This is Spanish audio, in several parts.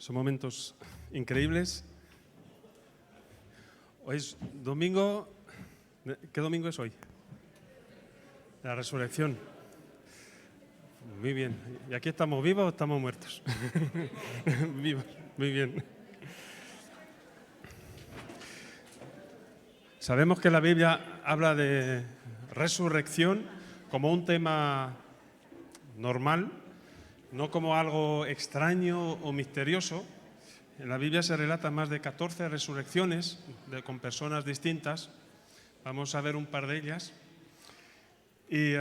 Son momentos increíbles. Hoy es domingo. ¿Qué domingo es hoy? La resurrección. Muy bien. ¿Y aquí estamos vivos o estamos muertos? Vivos. Muy bien. Sabemos que la Biblia habla de resurrección como un tema normal, no como algo extraño o misterioso. En la Biblia se relatan más de 14 resurrecciones con personas distintas. Vamos a ver un par de ellas. Y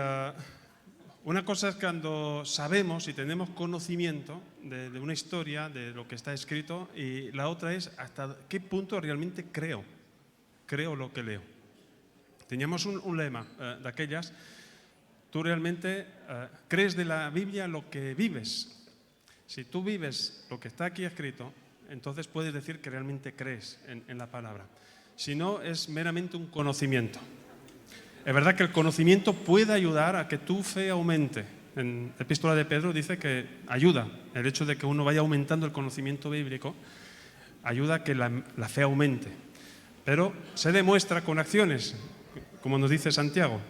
una cosa es cuando sabemos y tenemos conocimiento de una historia, de lo que está escrito, y la otra es hasta qué punto realmente creo lo que leo. Teníamos un lema de aquellas: tú realmente crees de la Biblia lo que vives. Si tú vives lo que está aquí escrito, entonces puedes decir que realmente crees en la palabra. Si no, es meramente un conocimiento. Es verdad que el conocimiento puede ayudar a que tu fe aumente. En la Epístola de Pedro dice que ayuda. El hecho de que uno vaya aumentando el conocimiento bíblico ayuda a que la fe aumente. Pero se demuestra con acciones, como nos dice Santiago.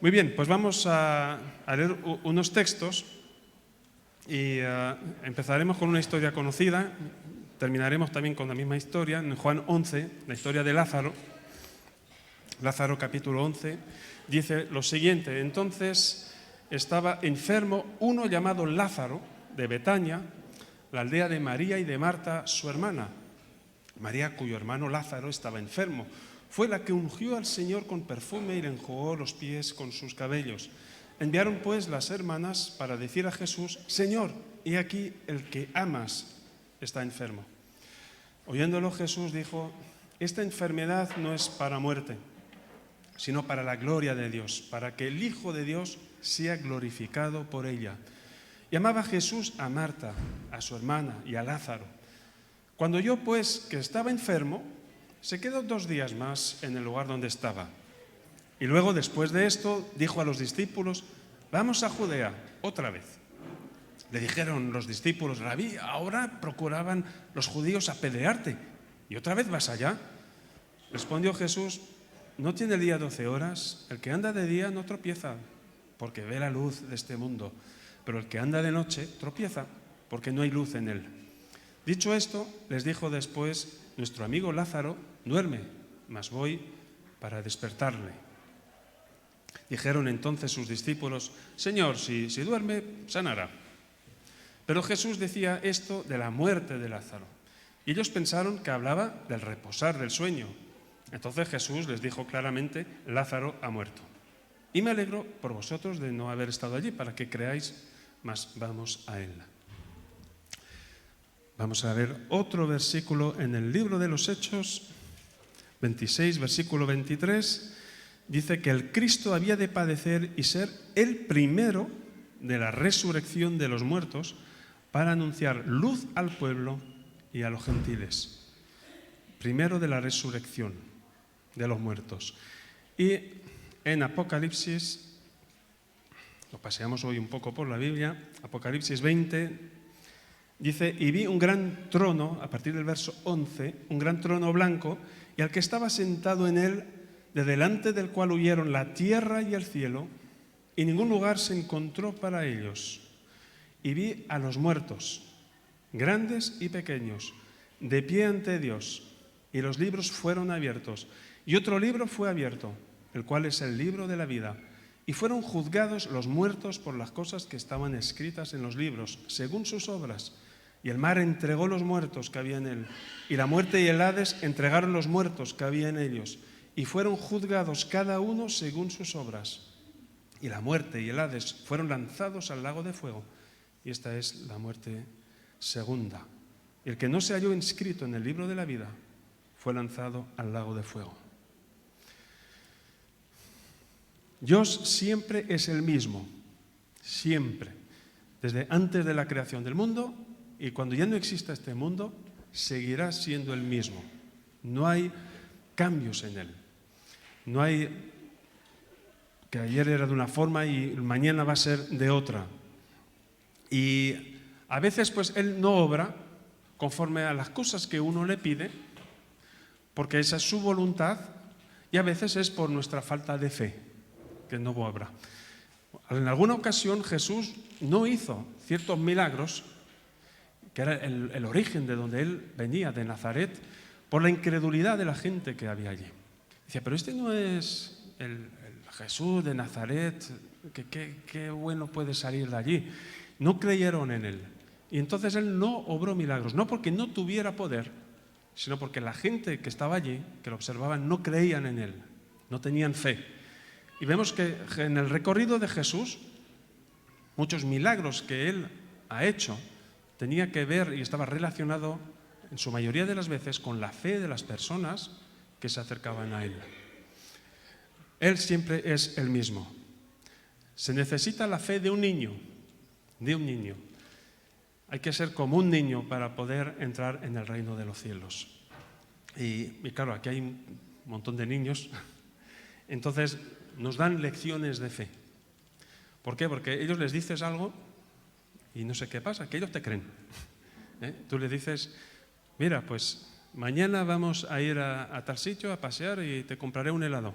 Muy bien, pues vamos a leer unos textos y empezaremos con una historia conocida. Terminaremos también con la misma historia, en Juan 11, la historia de Lázaro. Lázaro capítulo 11 dice lo siguiente: entonces estaba enfermo uno llamado Lázaro de Betania, la aldea de María y de Marta, su hermana. María, cuyo hermano Lázaro estaba enfermo, fue la que ungió al Señor con perfume y le enjugó los pies con sus cabellos. Enviaron pues las hermanas para decir a Jesús: Señor, he aquí el que amas está enfermo. Oyéndolo, Jesús dijo: esta enfermedad no es para muerte, sino para la gloria de Dios, para que el Hijo de Dios sea glorificado por ella. Y amaba Jesús a Marta, a su hermana y a Lázaro. Cuando oyó pues que estaba enfermo, se quedó 2 días más en el lugar donde estaba. Y luego, después de esto, dijo a los discípulos: vamos a Judea otra vez. Le dijeron los discípulos: Rabí, ahora procuraban los judíos apedrearte, ¿y otra vez vas allá? Respondió Jesús: ¿no tiene el día 12 horas? El que anda de día no tropieza, porque ve la luz de este mundo. Pero el que anda de noche tropieza, porque no hay luz en él. Dicho esto, les dijo después: nuestro amigo Lázaro duerme, mas voy para despertarle. Dijeron entonces sus discípulos: Señor, si duerme, sanará. Pero Jesús decía esto de la muerte de Lázaro. Y ellos pensaron que hablaba del reposar del sueño. Entonces Jesús les dijo claramente: Lázaro ha muerto. Y me alegro por vosotros de no haber estado allí, para que creáis, mas vamos a él. Vamos a ver otro versículo en el libro de los Hechos 26, versículo 23. Dice que el Cristo había de padecer y ser el primero de la resurrección de los muertos, para anunciar luz al pueblo y a los gentiles. Primero de la resurrección de los muertos. Y en Apocalipsis, lo paseamos hoy un poco por la Biblia, Apocalipsis 20, dice: y vi un gran trono, a partir del verso 11, un gran trono blanco, y al que estaba sentado en él, de delante del cual huyeron la tierra y el cielo, y ningún lugar se encontró para ellos. Y vi a los muertos, grandes y pequeños, de pie ante Dios, y los libros fueron abiertos. Y otro libro fue abierto, el cual es el libro de la vida. Y fueron juzgados los muertos por las cosas que estaban escritas en los libros, según sus obras. Y el mar entregó los muertos que había en él, y la muerte y el Hades entregaron los muertos que había en ellos, y fueron juzgados cada uno según sus obras. Y la muerte y el Hades fueron lanzados al lago de fuego. Y esta es la muerte segunda. Y el que no se halló inscrito en el libro de la vida fue lanzado al lago de fuego. Dios siempre es el mismo, siempre. Desde antes de la creación del mundo, y cuando ya no exista este mundo, seguirá siendo el mismo. No hay cambios en él. No hay que ayer era de una forma y mañana va a ser de otra. Y a veces pues él no obra conforme a las cosas que uno le pide, porque esa es su voluntad, y a veces es por nuestra falta de fe, que no obra. En alguna ocasión Jesús no hizo ciertos milagros, que era el origen de donde él venía, de Nazaret, por la incredulidad de la gente que había allí. Decía, pero este no es el Jesús de Nazaret, qué bueno puede salir de allí. No creyeron en él. Y entonces él no obró milagros, no porque no tuviera poder, sino porque la gente que estaba allí, que lo observaban, no creían en él, no tenían fe. Y vemos que en el recorrido de Jesús, muchos milagros que él ha hecho, tenía que ver y estaba relacionado en su mayoría de las veces con la fe de las personas que se acercaban a él. Él siempre es el mismo. Se necesita la fe de un niño, Hay que ser como un niño para poder entrar en el reino de los cielos. Y claro, aquí hay un montón de niños, entonces nos dan lecciones de fe. ¿Por qué? Porque ellos les dices algo y no sé qué pasa, que ellos te creen. Tú les dices, mira, pues mañana vamos a ir a tal sitio a pasear y te compraré un helado.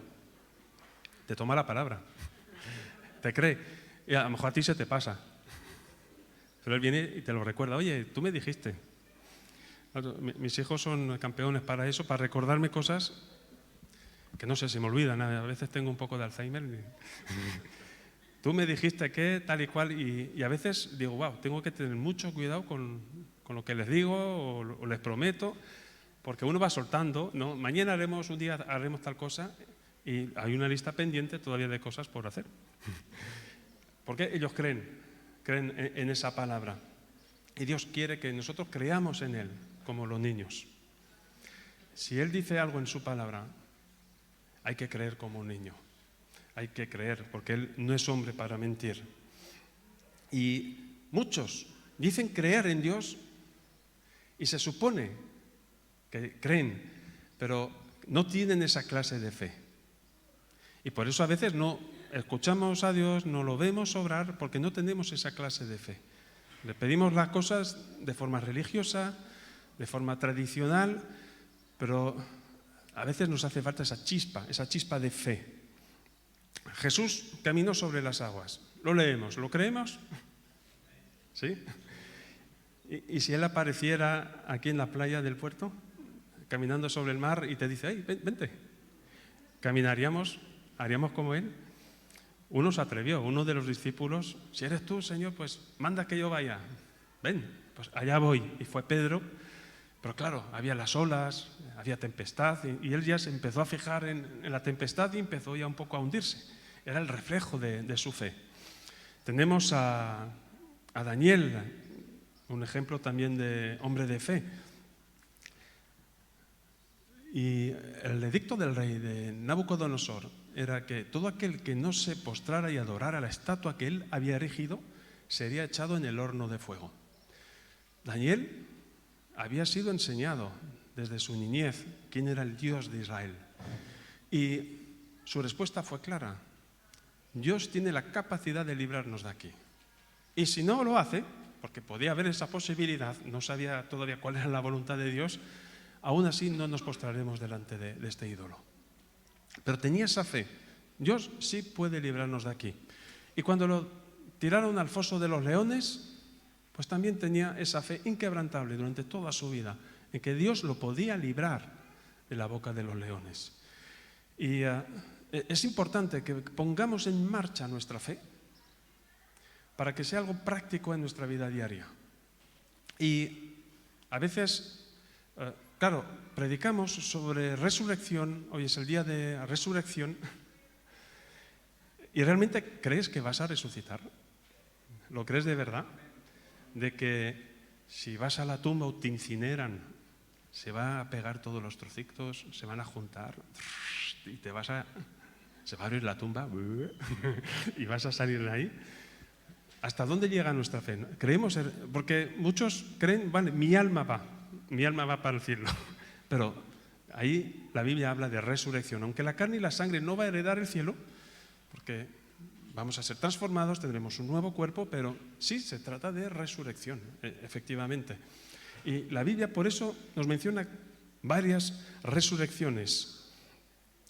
Te toma la palabra, te cree. Y a lo mejor a ti se te pasa. Pero él viene y te lo recuerda. Oye, tú me dijiste. Mis hijos son campeones para eso, para recordarme cosas que no sé, se me olvidan. A veces tengo un poco de Alzheimer. Tú me dijiste que tal y cual. Y a veces digo, wow, tengo que tener mucho cuidado con lo que les digo o les prometo, porque uno va soltando, ¿no? Mañana un día haremos tal cosa y hay una lista pendiente todavía de cosas por hacer. Porque ellos creen en esa palabra. Y Dios quiere que nosotros creamos en Él, como los niños. Si Él dice algo en su palabra, hay que creer como un niño. Hay que creer, porque Él no es hombre para mentir. Y muchos dicen creer en Dios y se supone que creen, pero no tienen esa clase de fe. Y por eso a veces no escuchamos a Dios, no lo vemos obrar, porque no tenemos esa clase de fe. Le pedimos las cosas de forma religiosa, de forma tradicional, pero a veces nos hace falta esa chispa de fe. Jesús caminó sobre las aguas. Lo leemos, ¿lo creemos? ¿Sí? ¿Y si Él apareciera aquí en la playa del puerto, caminando sobre el mar y te dice, hey, vente? ¿Caminaríamos? ¿Haríamos como Él? Uno se atrevió, uno de los discípulos, si eres tú, Señor, pues manda que yo vaya. Ven, pues allá voy. Y fue Pedro, pero claro, había las olas, había tempestad, y él ya se empezó a fijar en la tempestad y empezó ya un poco a hundirse. Era el reflejo de su fe. Tenemos a Daniel, un ejemplo también de hombre de fe. Y el edicto del rey de Nabucodonosor era que todo aquel que no se postrara y adorara la estatua que él había erigido sería echado en el horno de fuego. Daniel había sido enseñado desde su niñez quién era el Dios de Israel. Y su respuesta fue clara. Dios tiene la capacidad de librarnos de aquí. Y si no lo hace, porque podía haber esa posibilidad, no sabía todavía cuál era la voluntad de Dios, aún así no nos postraremos delante de este ídolo. Pero tenía esa fe. Dios sí puede librarnos de aquí. Y cuando lo tiraron al foso de los leones, pues también tenía esa fe inquebrantable durante toda su vida, en que Dios lo podía librar de la boca de los leones. Y es importante que pongamos en marcha nuestra fe para que sea algo práctico en nuestra vida diaria. Y a veces, claro, predicamos sobre resurrección, hoy es el día de resurrección, ¿y realmente crees que vas a resucitar? ¿Lo crees de verdad? De que si vas a la tumba o te incineran, se va a pegar todos los trocitos, se van a juntar y se va a abrir la tumba y vas a salir de ahí. ¿Hasta dónde llega nuestra fe? Creemos, porque muchos creen, vale, mi alma va para el cielo. Pero ahí la Biblia habla de resurrección. Aunque la carne y la sangre no va a heredar el cielo, porque vamos a ser transformados, tendremos un nuevo cuerpo, pero sí se trata de resurrección, efectivamente. Y la Biblia por eso nos menciona varias resurrecciones.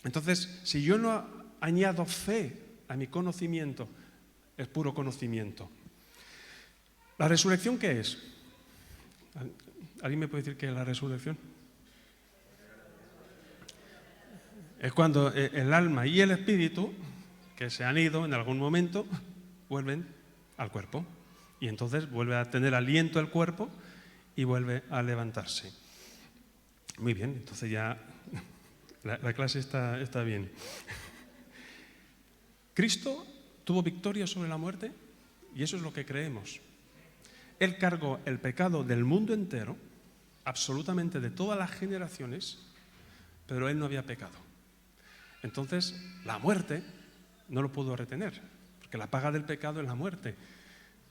Entonces, si yo no añado fe a mi conocimiento, es puro conocimiento. ¿La resurrección qué es? ¿Alguien me puede decir qué es la resurrección? Es cuando el alma y el espíritu, que se han ido en algún momento, vuelven al cuerpo. Y entonces vuelve a tener aliento el cuerpo y vuelve a levantarse. Muy bien, entonces ya la clase está bien. Cristo tuvo victoria sobre la muerte y eso es lo que creemos. Él cargó el pecado del mundo entero, absolutamente de todas las generaciones, pero Él no había pecado. Entonces, la muerte no lo pudo retener, porque la paga del pecado es la muerte.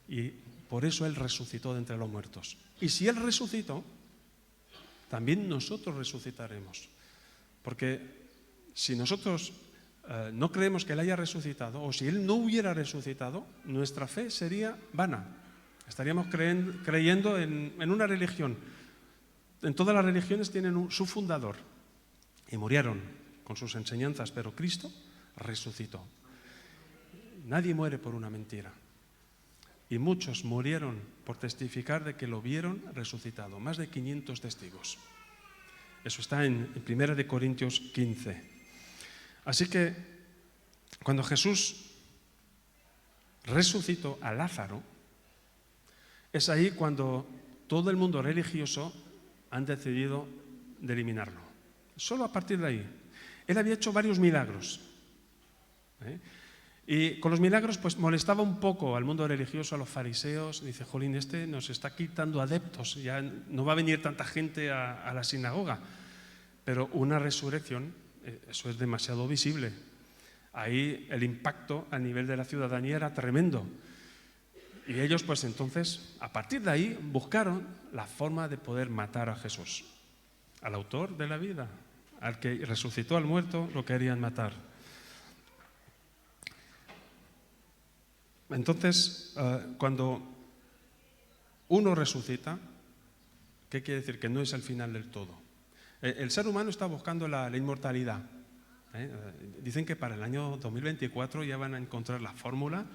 Y por eso Él resucitó de entre los muertos. Y si Él resucitó, también nosotros resucitaremos. Porque si nosotros no creemos que Él haya resucitado, o si Él no hubiera resucitado, nuestra fe sería vana. Estaríamos creyendo en una religión. En todas las religiones tienen su fundador. Y murieron con sus enseñanzas, pero Cristo resucitó. Nadie muere por una mentira. Y muchos murieron por testificar de que lo vieron resucitado. Más de 500 testigos. Eso está en 1 Corintios 15. Así que cuando Jesús resucitó a Lázaro, es ahí cuando todo el mundo religioso han decidido de eliminarlo. Solo a partir de ahí. Él había hecho varios milagros. Y con los milagros pues molestaba un poco al mundo religioso, a los fariseos. Dice, jolín, este nos está quitando adeptos, ya no va a venir tanta gente a la sinagoga. Pero una resurrección, eso es demasiado visible. Ahí el impacto a nivel de la ciudadanía era tremendo. Y ellos pues entonces, a partir de ahí, buscaron la forma de poder matar a Jesús. Al autor de la vida, al que resucitó al muerto, lo querían matar. Entonces, cuando uno resucita, ¿qué quiere decir? Que no es el final del todo. El ser humano está buscando la inmortalidad. Dicen que para el año 2024 ya van a encontrar la fórmula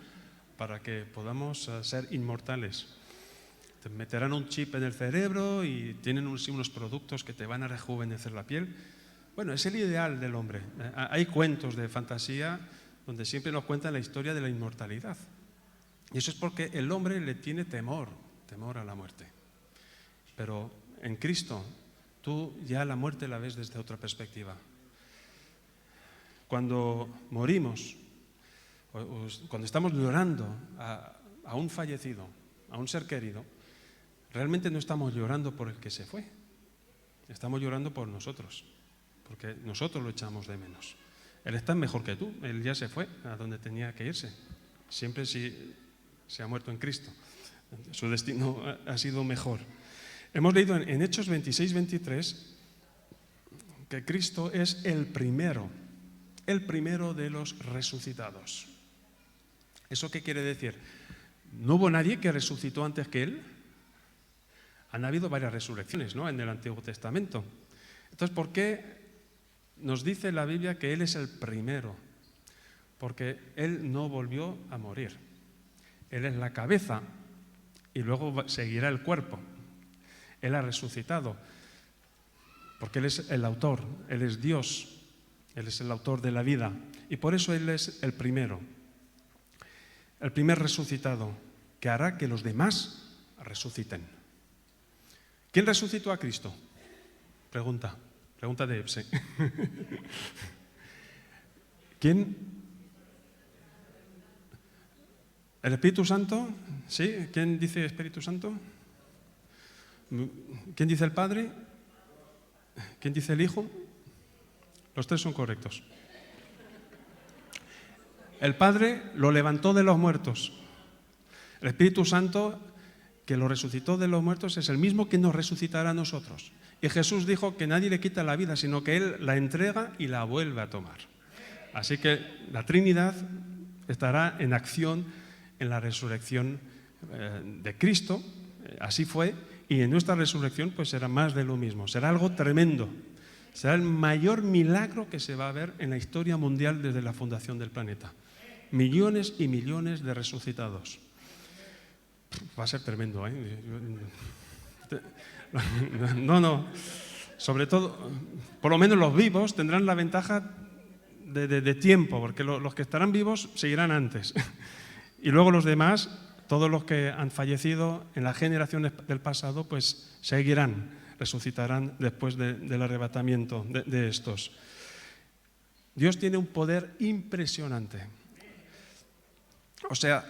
para que podamos ser inmortales. Te meterán un chip en el cerebro y tienen unos productos que te van a rejuvenecer la piel. Bueno, es el ideal del hombre. Hay cuentos de fantasía donde siempre nos cuentan la historia de la inmortalidad. Y eso es porque el hombre le tiene temor a la muerte. Pero en Cristo, tú ya la muerte la ves desde otra perspectiva. Cuando morimos, cuando estamos llorando a un fallecido, a un ser querido, realmente no estamos llorando por el que se fue. Estamos llorando por nosotros, porque nosotros lo echamos de menos. Él está mejor que tú, él ya se fue a donde tenía que irse. Siempre si se ha muerto en Cristo. Su destino ha sido mejor. Hemos leído en Hechos 26-23 que Cristo es el primero de los resucitados. ¿Eso qué quiere decir? ¿No hubo nadie que resucitó antes que Él? Han habido varias resurrecciones, ¿no?, en el Antiguo Testamento. Entonces, ¿por qué nos dice la Biblia que Él es el primero? Porque Él no volvió a morir. Él es la cabeza y luego seguirá el cuerpo. Él ha resucitado porque Él es el autor, Él es Dios, Él es el autor de la vida y por eso Él es el primero. El primer resucitado que hará que los demás resuciten. ¿Quién resucitó a Cristo? Pregunta de EPSE. ¿Quién? ¿El Espíritu Santo? ¿Sí? ¿Quién dice Espíritu Santo? ¿Quién dice el Padre? ¿Quién dice el Hijo? Los tres son correctos. El Padre lo levantó de los muertos. El Espíritu Santo, que lo resucitó de los muertos, es el mismo que nos resucitará a nosotros. Y Jesús dijo que nadie le quita la vida, sino que Él la entrega y la vuelve a tomar. Así que la Trinidad estará en acción en la resurrección de Cristo. Así fue Y en nuestra resurrección pues será más de lo mismo, será algo tremendo. Será el mayor milagro que se va a ver en la historia mundial desde la fundación del planeta. Millones y millones de resucitados. Va a ser tremendo, ¿eh? No. Sobre todo, por lo menos los vivos tendrán la ventaja de tiempo, porque los que estarán vivos seguirán antes. Y luego los demás, todos los que han fallecido en las generaciones del pasado, pues seguirán. Resucitarán después del arrebatamiento de estos. Dios tiene un poder impresionante. O sea,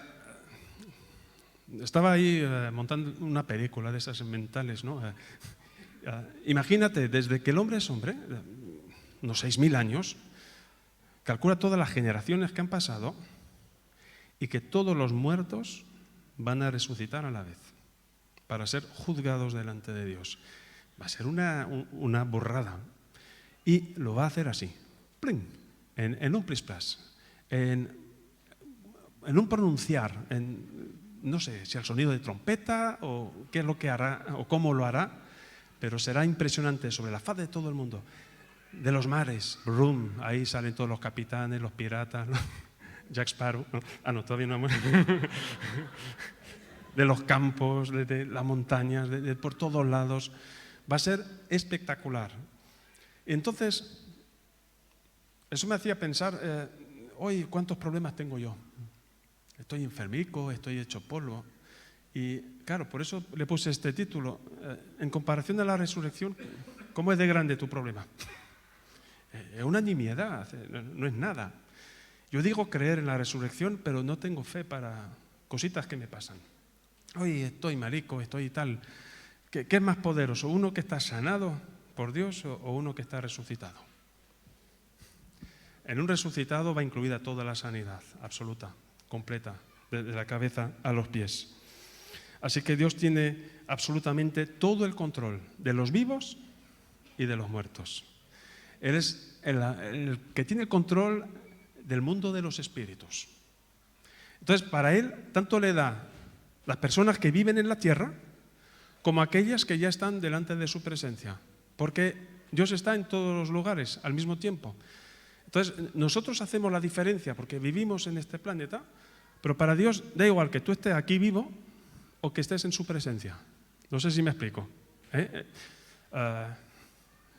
estaba ahí montando una película de esas mentales, ¿no? Imagínate, desde que el hombre es hombre, unos 6.000 años, calcula todas las generaciones que han pasado y que todos los muertos van a resucitar a la vez para ser juzgados delante de Dios. Va a ser una burrada. Y lo va a hacer así, ¡pling!, en un plis-plas, en un pronunciar, no sé si al sonido de trompeta o qué es lo que hará o cómo lo hará, pero será impresionante sobre la faz de todo el mundo. De los mares, ¡brum!, ahí salen todos los capitanes, los piratas, ¿no? Jack Sparrow, ¿no? No, todavía no hemos... De los campos, de las montañas, por todos lados. Va a ser espectacular. Entonces, eso me hacía pensar, hoy, ¿cuántos problemas tengo yo? Estoy enfermico, estoy hecho polvo. Y claro, por eso le puse este título. En comparación a la resurrección, ¿cómo es de grande tu problema? Es una nimiedad, no es nada. Yo digo creer en la resurrección, pero no tengo fe para cositas que me pasan. Hoy estoy marico, estoy tal... ¿Qué es más poderoso? ¿Uno que está sanado por Dios o uno que está resucitado? En un resucitado va incluida toda la sanidad absoluta, completa, desde la cabeza a los pies. Así que Dios tiene absolutamente todo el control de los vivos y de los muertos. Él es el que tiene el control del mundo de los espíritus. Entonces, para Él, tanto le da las personas que viven en la tierra como aquellas que ya están delante de su presencia, porque Dios está en todos los lugares al mismo tiempo. Entonces, nosotros hacemos la diferencia porque vivimos en este planeta, pero para Dios da igual que tú estés aquí vivo o que estés en su presencia. No sé si me explico.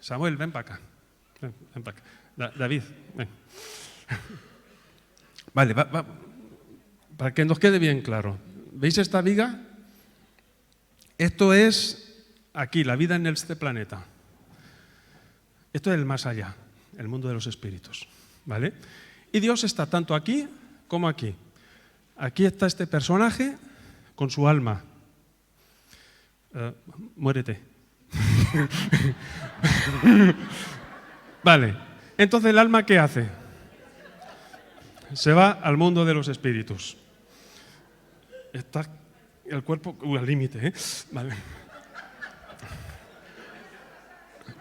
Samuel, ven para acá. Ven para acá. David, ven. Vale, para que nos quede bien claro. ¿Veis esta viga? Esto es aquí, la vida en este planeta. Esto es el más allá, el mundo de los espíritus, ¿vale? Y Dios está tanto aquí como aquí. Aquí está este personaje con su alma. Muérete. Vale, entonces el alma, ¿qué hace? Se va al mundo de los espíritus. Está el cuerpo al límite, ¿eh? Vale.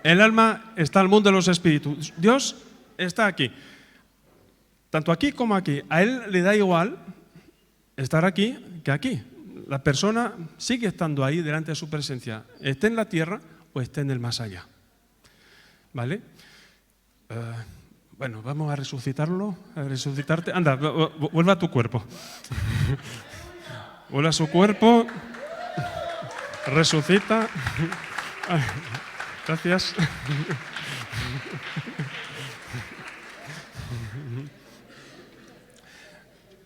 El alma está al mundo de los espíritus. Dios está aquí. Tanto aquí como aquí. A Él le da igual estar aquí que aquí. La persona sigue estando ahí delante de su presencia. Esté en la tierra o esté en el más allá. ¿Vale? Bueno, vamos a resucitarlo, a resucitarte. Anda, vuelve a tu cuerpo. Vuelve a su cuerpo. Resucita. Gracias.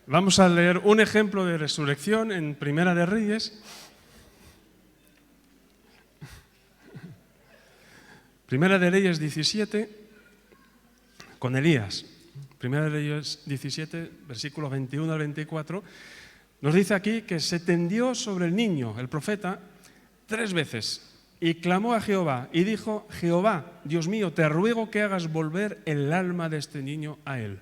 Vamos a leer un ejemplo de resurrección en Primera de Reyes. Primera de Reyes 17, con Elías. Primera de Reyes 17, versículos 21 al 24, nos dice aquí que se tendió sobre el niño, el profeta, 3 veces y clamó a Jehová y dijo: Jehová, Dios mío, te ruego que hagas volver el alma de este niño a él.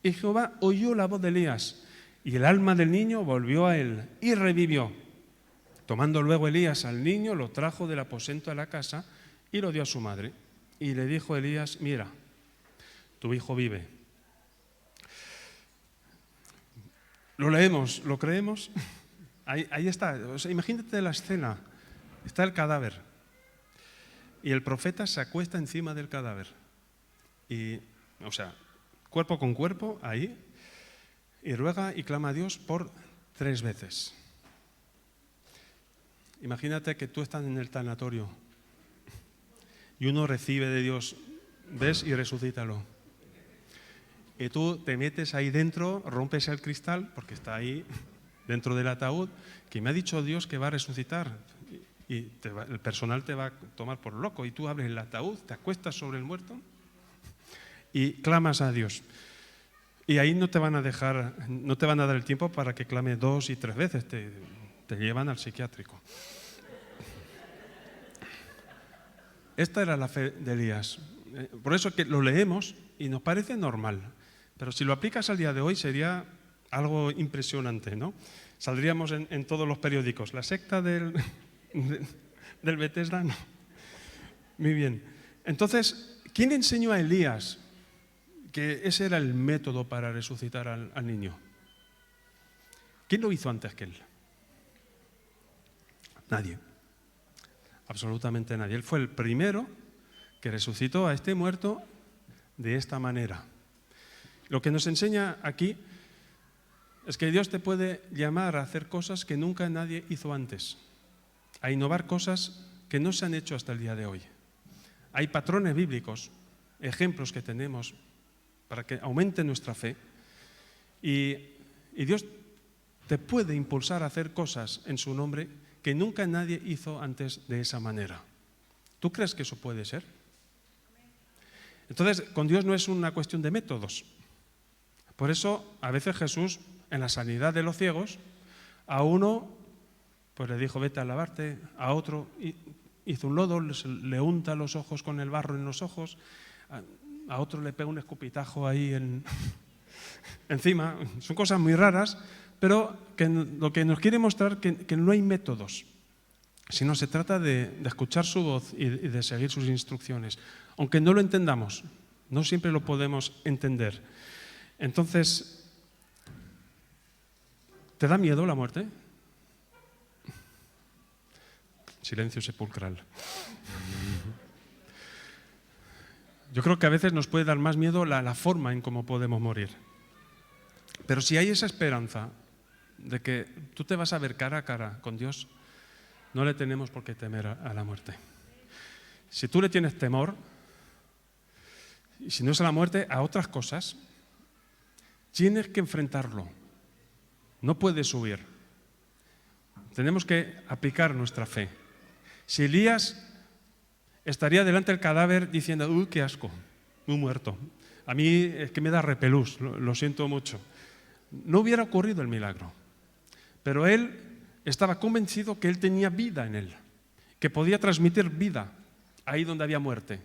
Y Jehová oyó la voz de Elías y el alma del niño volvió a él y revivió. Tomando luego Elías al niño, lo trajo del aposento a la casa y lo dio a su madre. Y le dijo Elías: mira, tu hijo vive. Lo leemos, lo creemos. Ahí está. O sea, imagínate la escena. está el cadáver. Y el profeta se acuesta encima del cadáver. Y, o sea, cuerpo con cuerpo, ahí, y ruega y clama a Dios por 3 veces. Imagínate que tú estás en el tanatorio y uno recibe de Dios, ves y resucítalo. Y tú te metes ahí dentro, rompes el cristal, porque está ahí dentro del ataúd, que me ha dicho Dios que va a resucitar. Y el personal te va a tomar por loco. Y tú abres el ataúd, te acuestas sobre el muerto y clamas a Dios. Y ahí no te van a dar el tiempo para que clame 2 y 3 veces. Te llevan al psiquiátrico. Esta era la fe de Elías. Por eso que lo leemos y nos parece normal. Pero si lo aplicas al día de hoy sería algo impresionante, ¿no? Saldríamos en todos los periódicos. La secta del Bethesda, no. Muy bien. Entonces, ¿quién enseñó a Elías que ese era el método para resucitar al niño? ¿Quién lo hizo antes que él? Nadie. Absolutamente nadie. Él fue el primero que resucitó a este muerto de esta manera. Lo que nos enseña aquí es que Dios te puede llamar a hacer cosas que nunca nadie hizo antes, a innovar cosas que no se han hecho hasta el día de hoy. Hay patrones bíblicos, ejemplos que tenemos para que aumente nuestra fe y Dios te puede impulsar a hacer cosas en su nombre que nunca nadie hizo antes de esa manera. ¿Tú crees que eso puede ser? Entonces, con Dios no es una cuestión de métodos. Por eso, a veces Jesús, en la sanidad de los ciegos, a uno pues le dijo, vete a lavarte, a otro hizo un lodo, le unta los ojos con el barro en los ojos, a otro le pega un escupitajo ahí encima. Son cosas muy raras, pero lo que nos quiere mostrar que no hay métodos, sino se trata de escuchar su voz y de seguir sus instrucciones. Aunque no lo entendamos, no siempre lo podemos entender. Entonces, ¿te da miedo la muerte? Silencio sepulcral. Yo creo que a veces nos puede dar más miedo la forma en cómo podemos morir. Pero si hay esa esperanza de que tú te vas a ver cara a cara con Dios, no le tenemos por qué temer a la muerte. Si tú le tienes temor, y si no es a la muerte, a otras cosas, tienes que enfrentarlo. No puedes huir. Tenemos que aplicar nuestra fe. Si Elías estaría delante del cadáver diciendo, uy, qué asco, muy muerto. A mí es que me da repelús, lo siento mucho. No hubiera ocurrido el milagro. Pero él estaba convencido que él tenía vida en él, que podía transmitir vida ahí donde había muerte.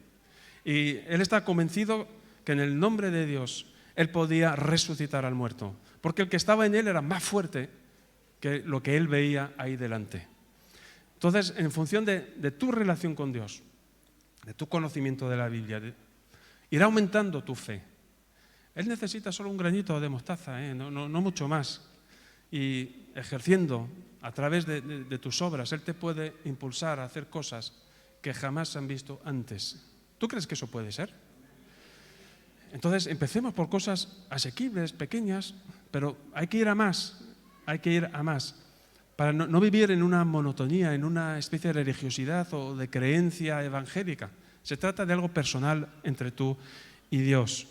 Y él estaba convencido que en el nombre de Dios él podía resucitar al muerto, porque el que estaba en él era más fuerte que lo que él veía ahí delante. Entonces, en función de tu relación con Dios, de tu conocimiento de la Biblia, irá aumentando tu fe. Él necesita solo un granito de mostaza, no mucho más. Y ejerciendo a través de tus obras, Él te puede impulsar a hacer cosas que jamás se han visto antes. ¿Tú crees que eso puede ser? Entonces, empecemos por cosas asequibles, pequeñas, pero hay que ir a más, para no vivir en una monotonía, en una especie de religiosidad o de creencia evangélica. Se trata de algo personal entre tú y Dios.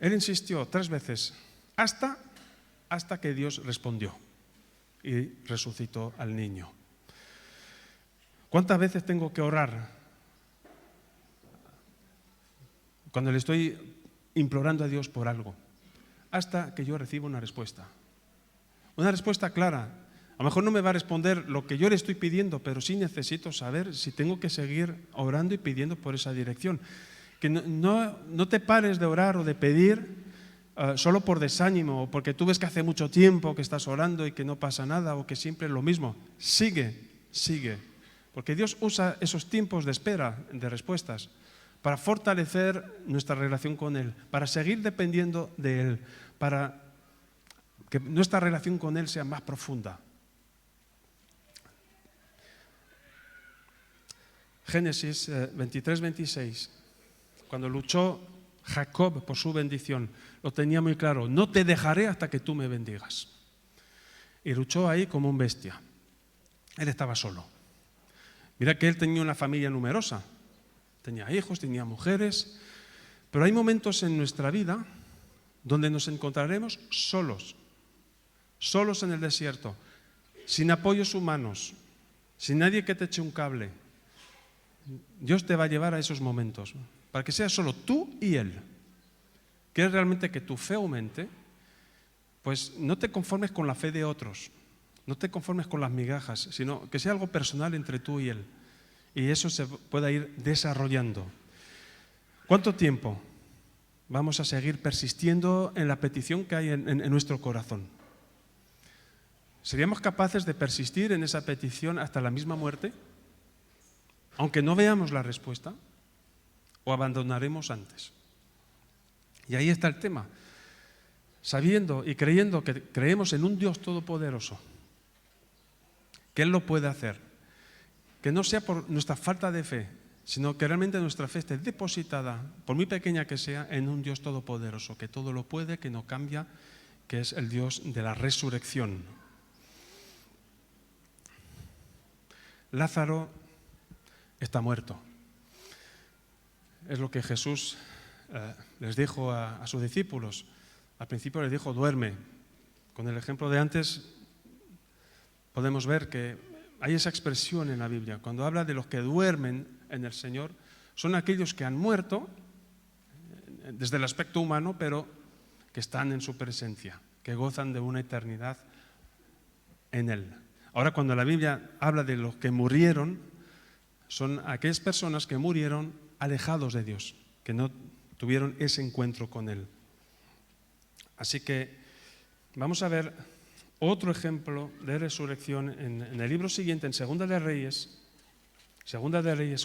Él insistió 3 veces, hasta que Dios respondió y resucitó al niño. ¿Cuántas veces tengo que orar cuando le estoy implorando a Dios por algo? Hasta que yo reciba una respuesta. Una respuesta clara. A lo mejor no me va a responder lo que yo le estoy pidiendo, pero sí necesito saber si tengo que seguir orando y pidiendo por esa dirección. Que no te pares de orar o de pedir solo por desánimo o porque tú ves que hace mucho tiempo que estás orando y que no pasa nada o que siempre es lo mismo. Sigue. Porque Dios usa esos tiempos de espera, de respuestas, para fortalecer nuestra relación con Él, para seguir dependiendo de Él, para que nuestra relación con Él sea más profunda. Génesis 23-26, cuando luchó Jacob por su bendición, lo tenía muy claro: no te dejaré hasta que tú me bendigas. Y luchó ahí como un bestia. Él estaba solo. Mira que él tenía una familia numerosa, tenía hijos, tenía mujeres, pero hay momentos en nuestra vida donde nos encontraremos solos en el desierto, sin apoyos humanos, sin nadie que te eche un cable. Dios te va a llevar a esos momentos, para que seas solo tú y Él. ¿Quieres realmente que tu fe aumente? Pues no te conformes con la fe de otros, no te conformes con las migajas, sino que sea algo personal entre tú y Él. Y eso se pueda ir desarrollando. ¿Cuánto tiempo vamos a seguir persistiendo en la petición que hay en nuestro corazón? ¿Seríamos capaces de persistir en esa petición hasta la misma muerte? Aunque no veamos la respuesta, ¿o abandonaremos antes? Y ahí está el tema. Sabiendo y creyendo que creemos en un Dios todopoderoso, que Él lo puede hacer, que no sea por nuestra falta de fe, sino que realmente nuestra fe esté depositada, por muy pequeña que sea, en un Dios todopoderoso, que todo lo puede, que no cambia, que es el Dios de la resurrección. Lázaro está muerto. Es lo que Jesús les dijo a sus discípulos. Al principio les dijo: duerme. Con el ejemplo de antes podemos ver que hay esa expresión en la Biblia. Cuando habla de los que duermen en el Señor, son aquellos que han muerto desde el aspecto humano, pero que están en su presencia, que gozan de una eternidad en Él. Ahora, cuando la Biblia habla de los que murieron, son aquellas personas que murieron alejados de Dios, que no tuvieron ese encuentro con Él. Así que vamos a ver otro ejemplo de resurrección en el libro siguiente, en Segunda de Reyes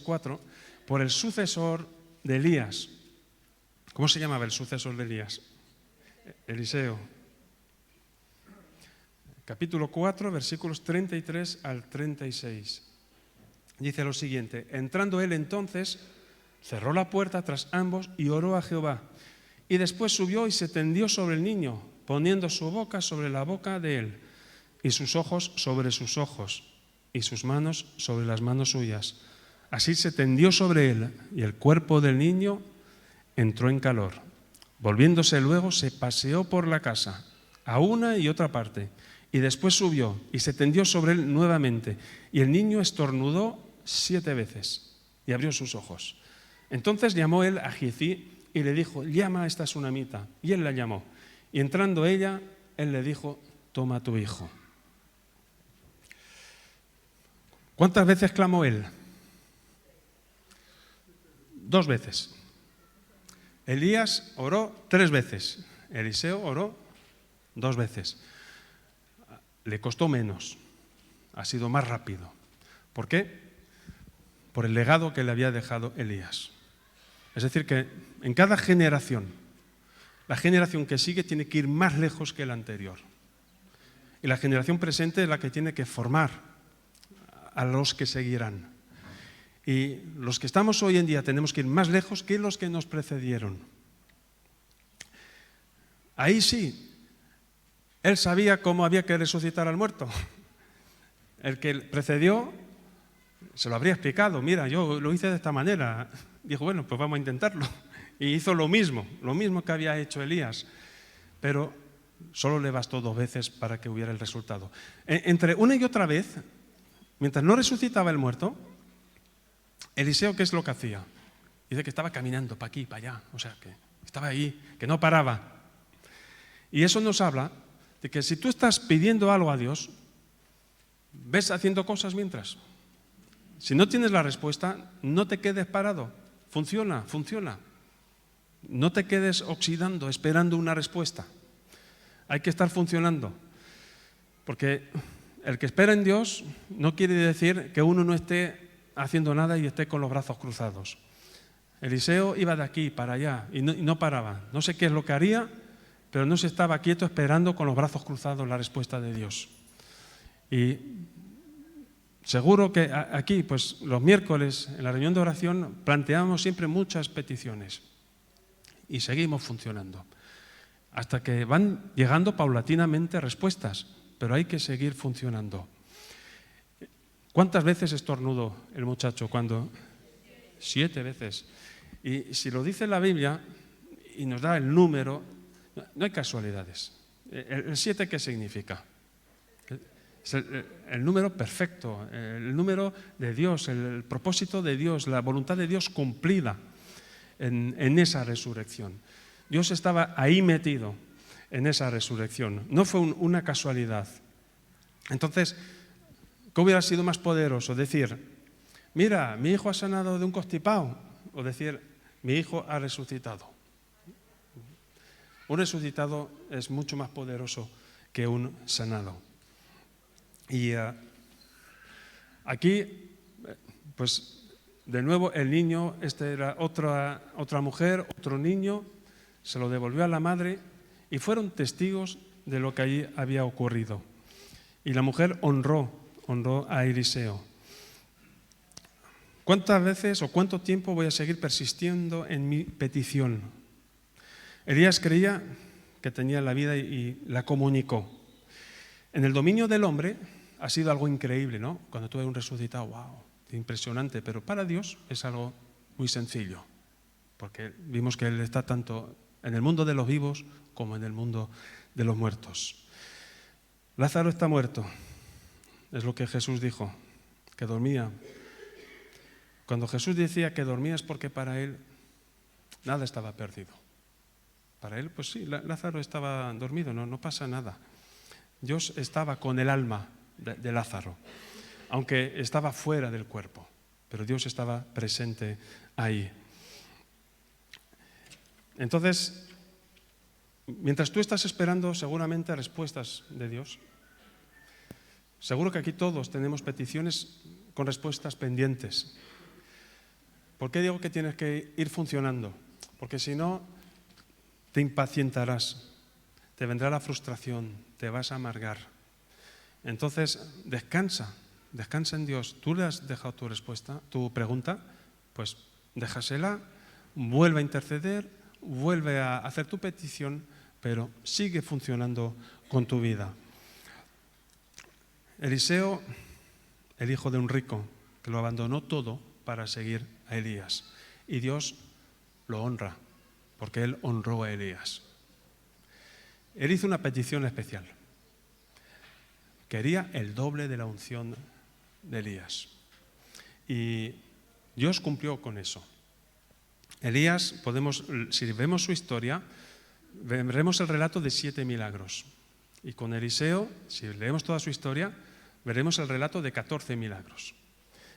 4, por el sucesor de Elías. ¿Cómo se llamaba el sucesor de Elías? Eliseo. Capítulo 4, versículos 33 al 36. Dice lo siguiente: entrando él entonces, cerró la puerta tras ambos y oró a Jehová. Y después subió y se tendió sobre el niño, poniendo su boca sobre la boca de él, y sus ojos sobre sus ojos, y sus manos sobre las manos suyas. Así se tendió sobre él, y el cuerpo del niño entró en calor. Volviéndose luego, se paseó por la casa, a una y otra parte, y después subió y se tendió sobre él nuevamente, y el niño estornudó 7 veces y abrió sus ojos. Entonces llamó él a Giezi y le dijo: llama a esta sunamita. Y él la llamó. Y entrando ella, él le dijo: toma a tu hijo. ¿Cuántas veces clamó él? 2 veces. Elías oró 3 veces. Eliseo oró 2 veces. Le costó menos, ha sido más rápido. ¿Por qué? Por el legado que le había dejado Elías. Es decir, que en cada generación, la generación que sigue tiene que ir más lejos que la anterior. Y la generación presente es la que tiene que formar a los que seguirán. Y los que estamos hoy en día tenemos que ir más lejos que los que nos precedieron. Ahí sí. Él sabía cómo había que resucitar al muerto. El que precedió se lo habría explicado. Mira, yo lo hice de esta manera. Dijo: bueno, pues vamos a intentarlo. Y hizo lo mismo que había hecho Elías. Pero solo le bastó 2 veces para que hubiera el resultado. Entre una y otra vez, mientras no resucitaba el muerto, Eliseo, ¿qué es lo que hacía? Dice que estaba caminando para aquí, para allá. O sea, que estaba ahí, que no paraba. Y eso nos habla de que si tú estás pidiendo algo a Dios, ves haciendo cosas mientras. Si no tienes la respuesta, no te quedes parado. Funciona. No te quedes oxidando, esperando una respuesta. Hay que estar funcionando. Porque el que espera en Dios no quiere decir que uno no esté haciendo nada y esté con los brazos cruzados. Eliseo iba de aquí para allá y no paraba. No sé qué es lo que haría, pero no se estaba quieto esperando con los brazos cruzados la respuesta de Dios. Y seguro que aquí, pues los miércoles, en la reunión de oración, planteamos siempre muchas peticiones y seguimos funcionando. Hasta que van llegando paulatinamente respuestas, pero hay que seguir funcionando. ¿Cuántas veces estornudó el muchacho cuando? 7 veces. Y si lo dice la Biblia y nos da el número, no hay casualidades. ¿El 7 qué significa? Es el número perfecto, el número de Dios, el propósito de Dios, la voluntad de Dios cumplida en esa resurrección. Dios estaba ahí metido en esa resurrección. No fue una casualidad. Entonces, ¿qué hubiera sido más poderoso? Decir, mira, mi hijo ha sanado de un constipado. O decir, mi hijo ha resucitado. Un resucitado es mucho más poderoso que un sanado. Y aquí, pues de nuevo el niño, era otra mujer, otro niño, se lo devolvió a la madre y fueron testigos de lo que allí había ocurrido. Y la mujer honró a Eliseo. ¿Cuántas veces o cuánto tiempo voy a seguir persistiendo en mi petición? Elías creía que tenía la vida y la comunicó. En el dominio del hombre ha sido algo increíble, ¿no? Cuando tú ves un resucitado, wow, impresionante, pero para Dios es algo muy sencillo, porque vimos que Él está tanto en el mundo de los vivos como en el mundo de los muertos. Lázaro está muerto, es lo que Jesús dijo, que dormía. Cuando Jesús decía que dormía es porque para Él nada estaba perdido. Para Él, pues sí, Lázaro estaba dormido, no pasa nada. Dios estaba con el alma de Lázaro, aunque estaba fuera del cuerpo, pero Dios estaba presente ahí. Entonces, mientras tú estás esperando seguramente respuestas de Dios, seguro que aquí todos tenemos peticiones con respuestas pendientes. ¿Por qué digo que tienes que ir funcionando? Porque si no, te impacientarás, te vendrá la frustración, te vas a amargar. Entonces, descansa en Dios. Tú le has dejado tu respuesta, tu pregunta, pues déjasela, vuelve a interceder, vuelve a hacer tu petición, pero sigue funcionando con tu vida. Eliseo, el hijo de un rico, que lo abandonó todo para seguir a Elías. Y Dios lo honra, porque él honró a Elías. Él hizo una petición especial. Quería el doble de la unción de Elías. Y Dios cumplió con eso. Elías, si vemos su historia, veremos el relato de 7 milagros. Y con Eliseo, si leemos toda su historia, veremos el relato de 14 milagros.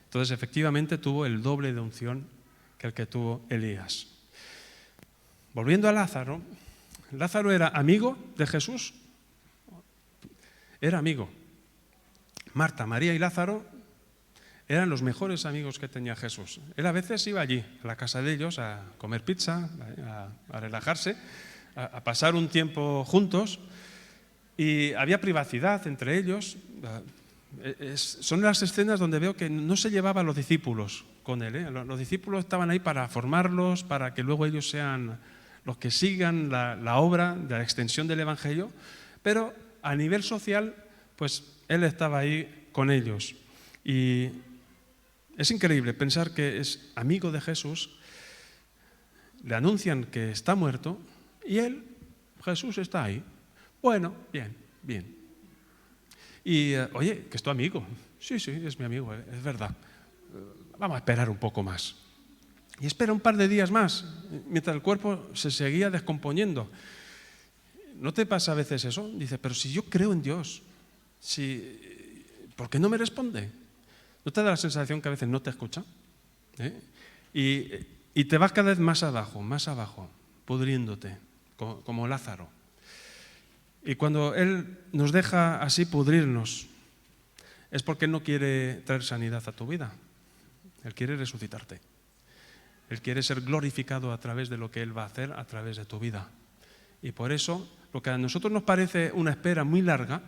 Entonces, efectivamente, tuvo el doble de unción que el que tuvo Elías. Volviendo a Lázaro, Lázaro era amigo de Jesús. Era amigo. Marta, María y Lázaro eran los mejores amigos que tenía Jesús. Él a veces iba allí, a la casa de ellos, a comer pizza, a relajarse, a pasar un tiempo juntos, y había privacidad entre ellos. Son las escenas donde veo que no se llevaba a los discípulos con él. Los discípulos estaban ahí para formarlos, para que luego ellos sean los que sigan la obra de la extensión del Evangelio, pero a nivel social, pues él estaba ahí con ellos. Y es increíble pensar que es amigo de Jesús, le anuncian que está muerto y Jesús está ahí. Bueno, bien. Y, oye, que es tu amigo. Sí, es mi amigo, es verdad. Vamos a esperar un poco más. Y espera un par de días más, mientras el cuerpo se seguía descomponiendo. ¿No te pasa a veces eso? Dice, pero si yo creo en Dios, ¿por qué no me responde? ¿No te da la sensación que a veces no te escucha? Y te vas cada vez más abajo, pudriéndote, como Lázaro. Y cuando Él nos deja así pudrirnos, es porque Él no quiere traer sanidad a tu vida. Él quiere resucitarte. Él quiere ser glorificado a través de lo que Él va a hacer a través de tu vida. Y por eso, lo que a nosotros nos parece una espera muy larga,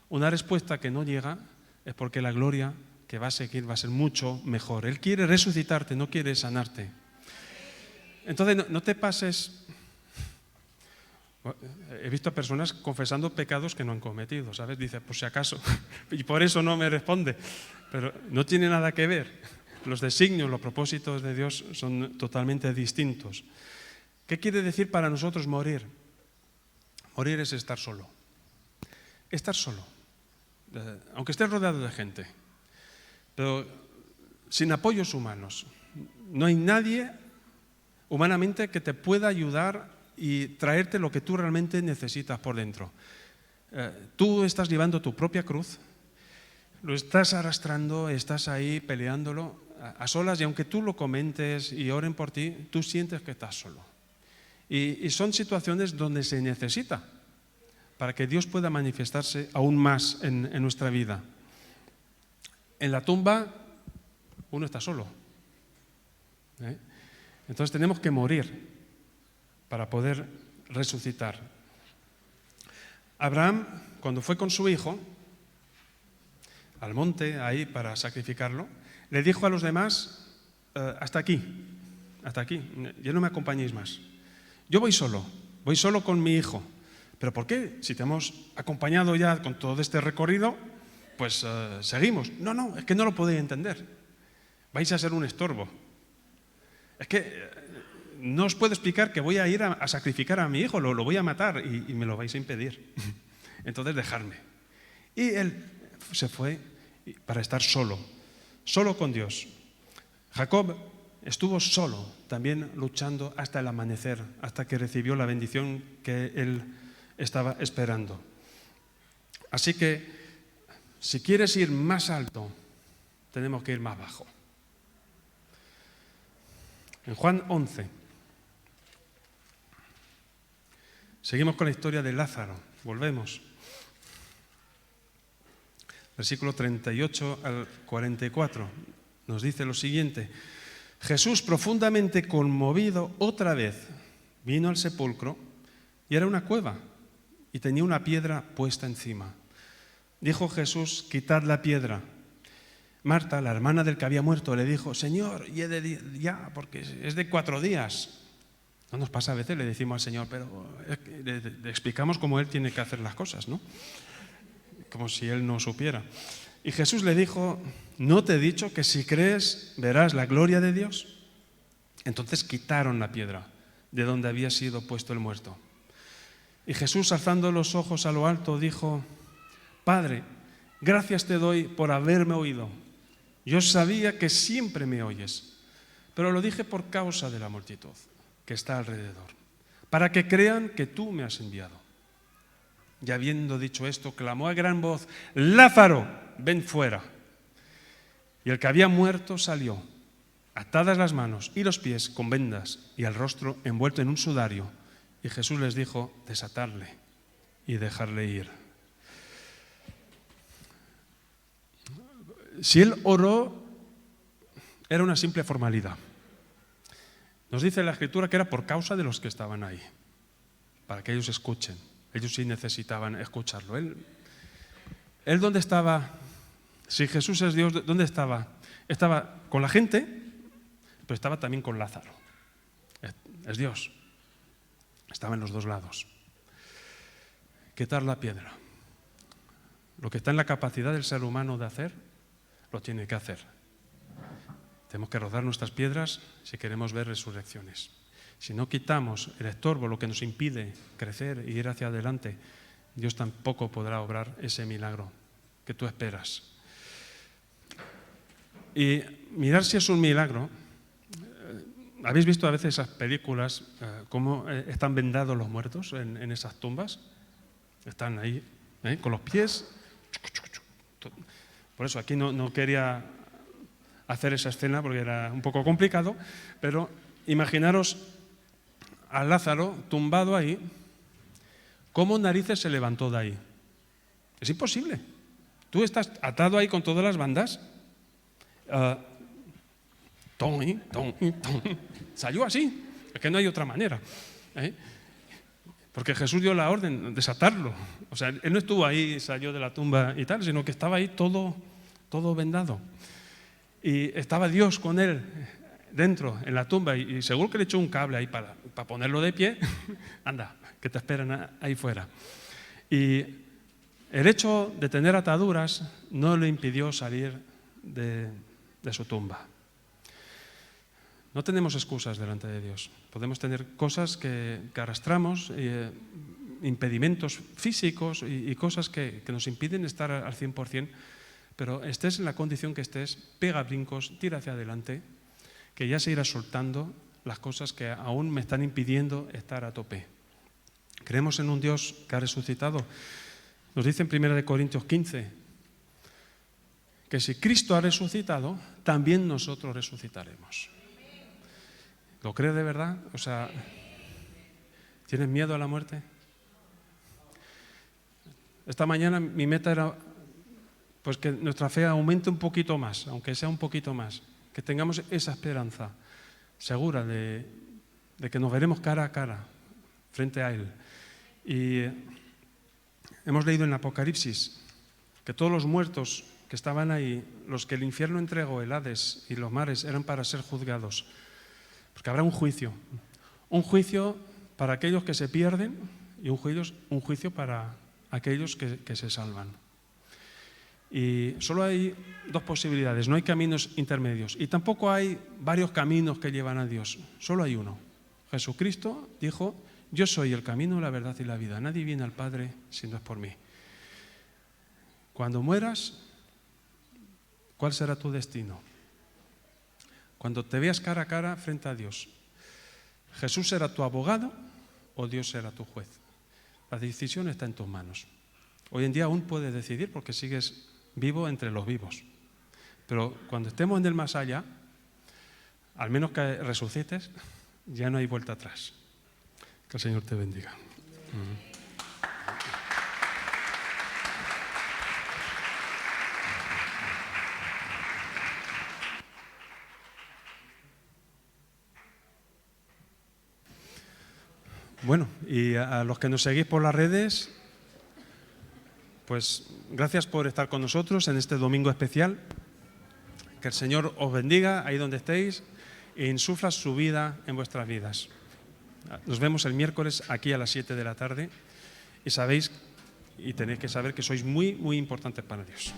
una respuesta que no llega, es porque la gloria que va a seguir va a ser mucho mejor. Él quiere resucitarte, no quiere sanarte. Entonces, no te pases. He visto a personas confesando pecados que no han cometido, ¿sabes? Dice, por si acaso, y por eso no me responde. Pero no tiene nada que ver. Los designios, los propósitos de Dios son totalmente distintos. ¿Qué quiere decir para nosotros morir? Morir es estar solo. Estar solo. Aunque estés rodeado de gente. Pero sin apoyos humanos. No hay nadie humanamente que te pueda ayudar y traerte lo que tú realmente necesitas por dentro. Tú estás llevando tu propia cruz, lo estás arrastrando, estás ahí peleándolo a solas, y aunque tú lo comentes y oren por ti, tú sientes que estás solo. Y son situaciones donde se necesita para que Dios pueda manifestarse aún más en nuestra vida. En la tumba uno está solo. Entonces tenemos que morir para poder resucitar. Abraham, cuando fue con su hijo al monte, ahí para sacrificarlo, le dijo a los demás, hasta aquí, ya no me acompañéis más. Yo voy solo con mi hijo. ¿Pero por qué? Si te hemos acompañado ya con todo este recorrido, pues seguimos. No, es que no lo podéis entender. Vais a ser un estorbo. Es que no os puedo explicar que voy a ir a sacrificar a mi hijo, lo voy a matar y me lo vais a impedir. Entonces dejadme. Y él se fue para estar solo con Dios. Jacob estuvo solo, también luchando hasta el amanecer, hasta que recibió la bendición que él estaba esperando. Así que, si quieres ir más alto, tenemos que ir más bajo. En Juan 11, seguimos con la historia de Lázaro, volvemos. Versículo 38 al 44, nos dice lo siguiente: Jesús, profundamente conmovido, otra vez vino al sepulcro, y era una cueva, y tenía una piedra puesta encima. Dijo Jesús, quitad la piedra. Marta, la hermana del que había muerto, le dijo, Señor, ya, porque es de 4 días. No nos pasa a veces, le decimos al Señor, pero le explicamos cómo Él tiene que hacer las cosas, ¿no? Como si Él no supiera. Y Jesús le dijo, ¿no te he dicho que si crees verás la gloria de Dios? Entonces quitaron la piedra de donde había sido puesto el muerto. Y Jesús, alzando los ojos a lo alto, dijo, Padre, gracias te doy por haberme oído. Yo sabía que siempre me oyes, pero lo dije por causa de la multitud que está alrededor, para que crean que tú me has enviado. Y habiendo dicho esto, clamó a gran voz, Lázaro, ven fuera. Y el que había muerto salió, atadas las manos y los pies con vendas y el rostro envuelto en un sudario. Y Jesús les dijo, desatarle y dejarle ir. Si él oró, era una simple formalidad. Nos dice la Escritura que era por causa de los que estaban ahí, para que ellos escuchen. Ellos sí necesitaban escucharlo. Él ¿dónde estaba? Si Jesús es Dios, ¿dónde estaba? Estaba con la gente, pero estaba también con Lázaro. Es Dios. Estaba en los dos lados. Quitar la piedra. Lo que está en la capacidad del ser humano de hacer, lo tiene que hacer. Tenemos que rodar nuestras piedras si queremos ver resurrecciones. Si no quitamos el estorbo, lo que nos impide crecer y ir hacia adelante, Dios tampoco podrá obrar ese milagro que tú esperas. Y mirar si es un milagro. ¿Habéis visto a veces esas películas, cómo están vendados los muertos en esas tumbas? Están ahí, con los pies. Por eso aquí no quería hacer esa escena porque era un poco complicado, pero imaginaros a Lázaro tumbado ahí, ¿cómo narices se levantó de ahí? Es imposible. Tú estás atado ahí con todas las bandas. Salió así. Es que no hay otra manera. Porque Jesús dio la orden de desatarlo. O sea, él no estuvo ahí, salió de la tumba y tal, sino que estaba ahí todo todo vendado. Y estaba Dios con él dentro, en la tumba, y seguro que le echó un cable ahí para ponerlo de pie. Anda, que te esperan ahí fuera. Y el hecho de tener ataduras no le impidió salir de su tumba. No tenemos excusas delante de Dios. Podemos tener cosas que arrastramos, impedimentos físicos y cosas que nos impiden estar al 100%, pero estés en la condición que estés, pega brincos, tira hacia adelante, que ya se irá soltando las cosas que aún me están impidiendo estar a tope. Creemos en un Dios que ha resucitado. Nos dice en 1 Corintios 15 que si Cristo ha resucitado, también nosotros resucitaremos. ¿Lo crees de verdad? O sea, ¿tienes miedo a la muerte? Esta mañana mi meta era pues que nuestra fe aumente un poquito más, aunque sea un poquito más, que tengamos esa esperanza segura de que nos veremos cara a cara frente a Él. Y hemos leído en Apocalipsis que todos los muertos que estaban ahí, los que el infierno entregó, el Hades y los mares, eran para ser juzgados. Porque habrá un juicio para aquellos que se pierden y un juicio para aquellos que se salvan. Y solo hay dos posibilidades, no hay caminos intermedios y tampoco hay varios caminos que llevan a Dios, solo hay uno. Jesucristo dijo: yo soy el camino, la verdad y la vida, nadie viene al Padre si no es por mí. Cuando mueras, ¿cuál será tu destino? Cuando te veas cara a cara frente a Dios, ¿Jesús será tu abogado o Dios será tu juez? La decisión está en tus manos. Hoy en día aún puedes decidir porque sigues vivo entre los vivos. Pero cuando estemos en el más allá, al menos que resucites, ya no hay vuelta atrás. Que el Señor te bendiga. Bueno, y a los que nos seguís por las redes, pues gracias por estar con nosotros en este domingo especial. Que el Señor os bendiga ahí donde estéis e insufla su vida en vuestras vidas. Nos vemos el miércoles aquí a las 7 de la tarde y sabéis y tenéis que saber que sois muy, muy importantes para Dios.